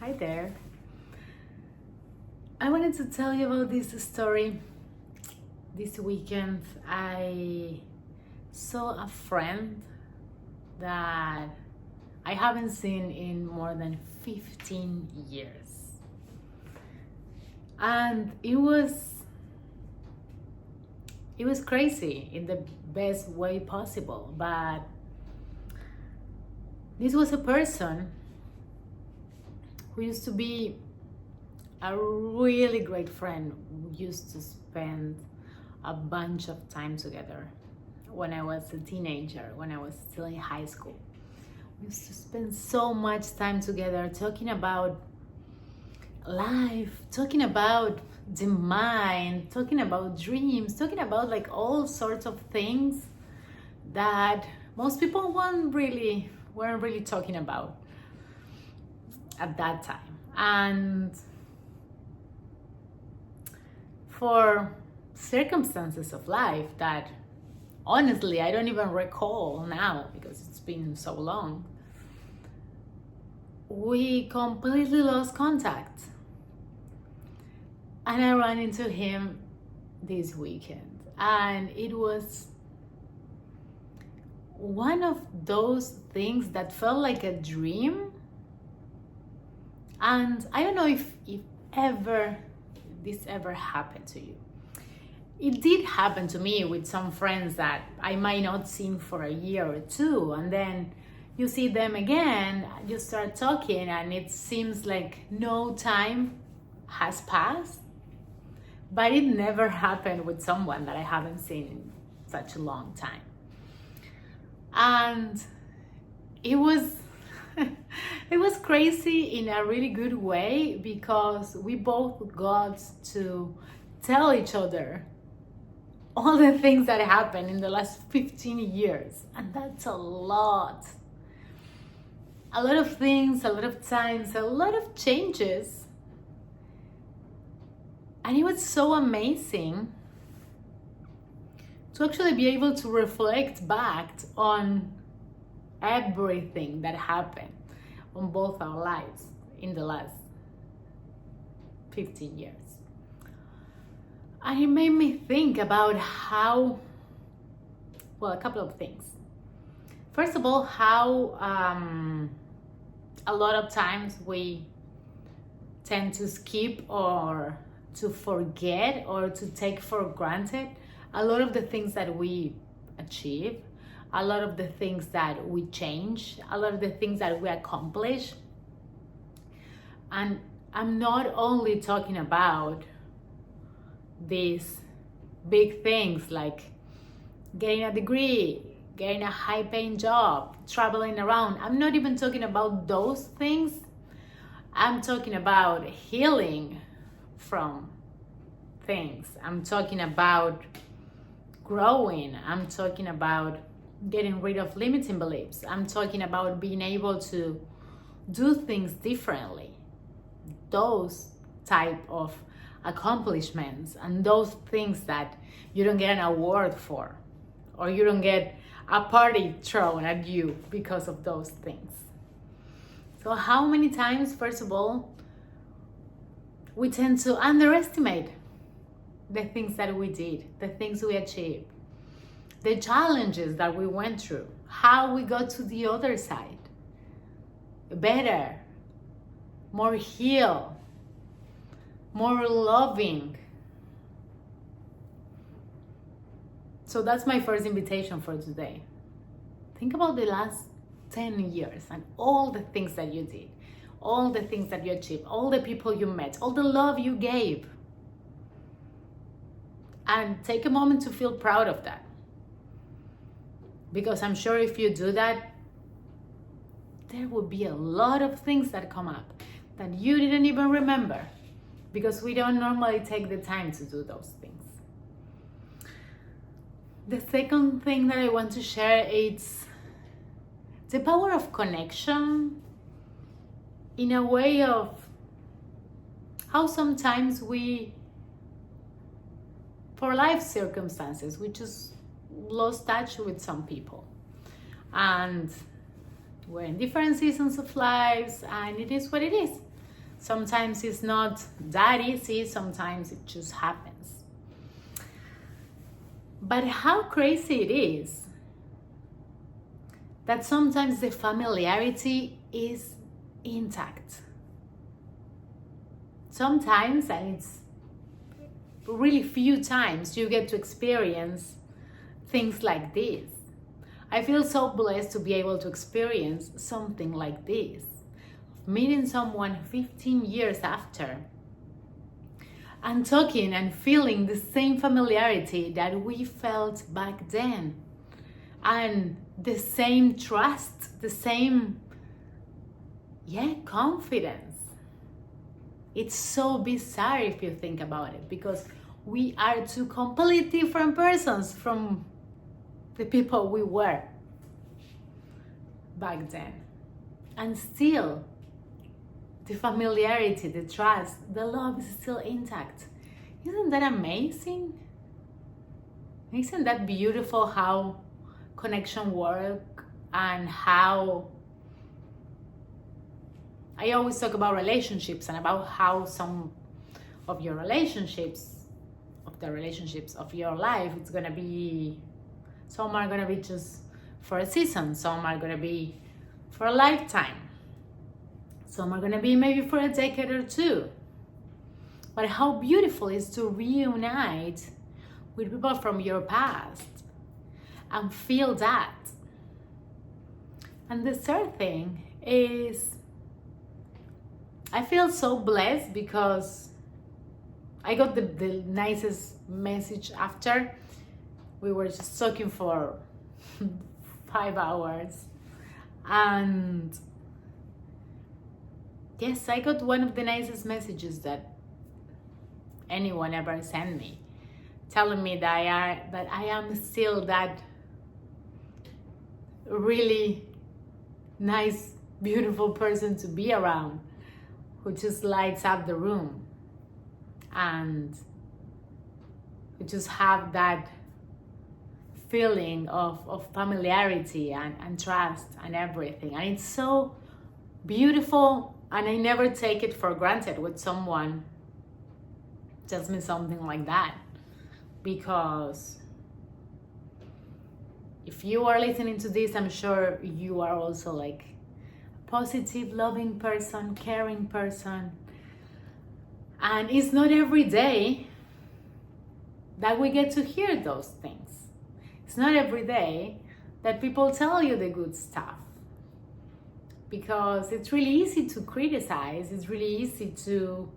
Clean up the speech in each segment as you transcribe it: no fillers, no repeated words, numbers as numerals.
Hi there. I wanted to tell you about this story. This weekend, I saw a friend that I haven't seen in more than 15 years. And it was crazy in the best way possible, but this was a person who used to be a really great friend. We used to spend a bunch of time together when I was a teenager, when I was still in high school. We used to spend so much time together talking about life, talking about the mind, talking about dreams, talking about like all sorts of things that most people weren't really talking about at that time. And for circumstances of life that honestly I don't even recall now because it's been so long, we completely lost contact. And I ran into him this weekend, and it was one of those things that felt like a dream. And I don't know if this ever happened to you. It did happen to me with some friends that I might not see for a year or two, and then you see them again, you start talking, and it seems like no time has passed. But it never happened with someone that I haven't seen in such a long time. And it was it was crazy in a really good way because we both got to tell each other all the things that happened in the last 15 years. And that's a lot. A lot of things, a lot of times, a lot of changes. And it was so amazing to actually be able to reflect back on everything that happened on both our lives in the last 15 years. And it made me think about how, well, a couple of things. First of all, how a lot of times we tend to skip or to forget or to take for granted a lot of the things that we achieve, a lot of the things that we change, a lot of the things that we accomplish. And I'm not only talking about these big things like getting a degree, getting a high-paying job, traveling around. I'm not even talking about those things. I'm talking about healing from things. I'm talking about growing. I'm talking about getting rid of limiting beliefs. I'm talking about being able to do things differently. Those type of accomplishments and those things that you don't get an award for, or you don't get a party thrown at you because of those things. So how many times, first of all, we tend to underestimate the things that we did, the things we achieved, the challenges that we went through, how we got to the other side, better, more healed, more loving. So that's my first invitation for today. Think about the last 10 years and all the things that you did, all the things that you achieved, all the people you met, all the love you gave. And take a moment to feel proud of that. Because I'm sure if you do that, there will be a lot of things that come up that you didn't even remember, because we don't normally take the time to do those things. The second thing that I want to share is the power of connection, in a way of how sometimes we, for life circumstances, we just lost touch with some people. And we're in different seasons of lives, and it is what it is. Sometimes it's not that easy, sometimes it just happens. But how crazy it is that sometimes the familiarity is intact. Sometimes, and it's really few times, you get to experience things like this. I feel so blessed to be able to experience something like this. Meeting someone 15 years after and talking and feeling the same familiarity that we felt back then, and the same trust, the same confidence. It's so bizarre if you think about it, because we are two completely different persons from the people we were back then, and still the familiarity, the trust, the love is still intact. Isn't that amazing? Isn't that beautiful how connection works, and how I always talk about relationships and about how some of your relationships, of the relationships of your life, it's gonna be, some are gonna be just for a season, some are gonna be for a lifetime, some are gonna be maybe for a decade or two. But how beautiful it is to reunite with people from your past and feel that. And the third thing is, I feel so blessed because I got the nicest message after. We were just talking for 5 hours. And yes, I got one of the nicest messages that anyone ever sent me, telling me that I am still that really nice, beautiful person to be around, who just lights up the room and who just have that feeling of familiarity and trust and everything. And it's so beautiful, and I never take it for granted when someone tells me something like that, because if you are listening to this, I'm sure you are also like a positive, loving person, caring person. And it's not every day that we get to hear those things. It's not every day that people tell you the good stuff, because it's really easy to criticize. It's really easy to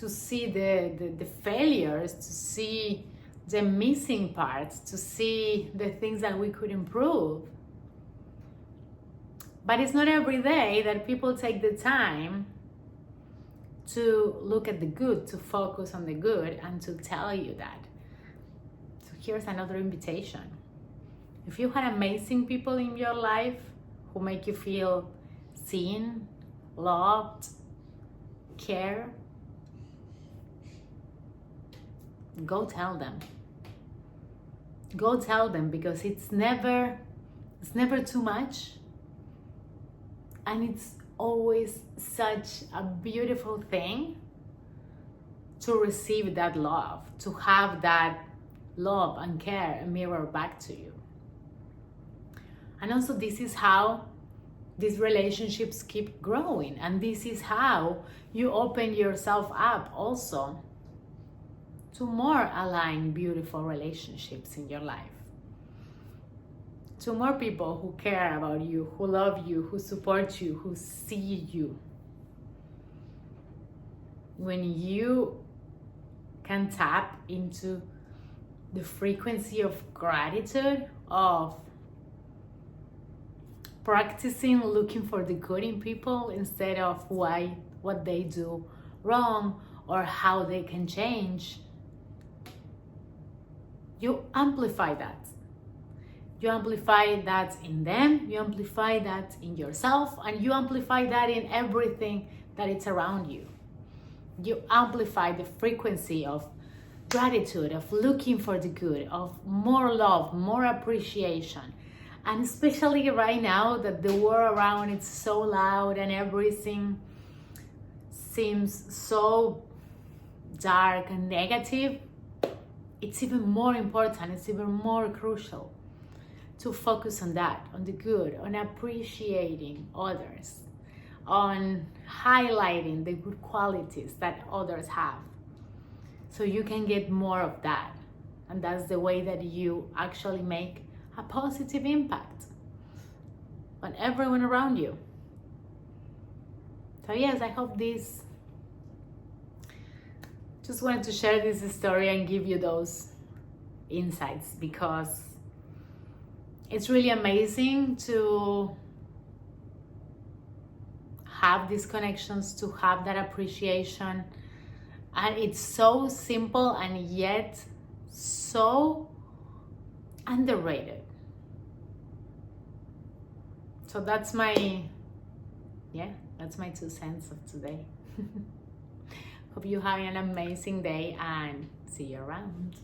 see the failures, to see the missing parts, to see the things that we could improve. But it's not every day that people take the time to look at the good, to focus on the good, and to tell you that. So here's another invitation. If you had amazing people in your life who make you feel seen, loved, care, go tell them. Go tell them, because it's never too much, and it's always such a beautiful thing to receive that love, to have that love and care mirror back to you. And also, this is how these relationships keep growing, and this is how you open yourself up also to more aligned, beautiful relationships in your life, to more people who care about you, who love you, who support you, who see you. When you can tap into the frequency of gratitude, of practicing looking for the good in people instead of what they do wrong or how they can change, you amplify that. You amplify that in them, you amplify that in yourself, and you amplify that in everything that is around you. You amplify the frequency of gratitude, of looking for the good, of more love, more appreciation. And especially right now that the world around is so loud and everything seems so dark and negative, it's even more important, it's even more crucial to focus on that, on the good, on appreciating others, on highlighting the good qualities that others have, so you can get more of that. And that's the way that you actually make a positive impact on everyone around you. So yes, I hope this, just wanted to share this story and give you those insights, because it's really amazing to have these connections, to have that appreciation. And it's so simple and yet so underrated. So that's my 2 cents of today. Hope you're having an amazing day and see you around.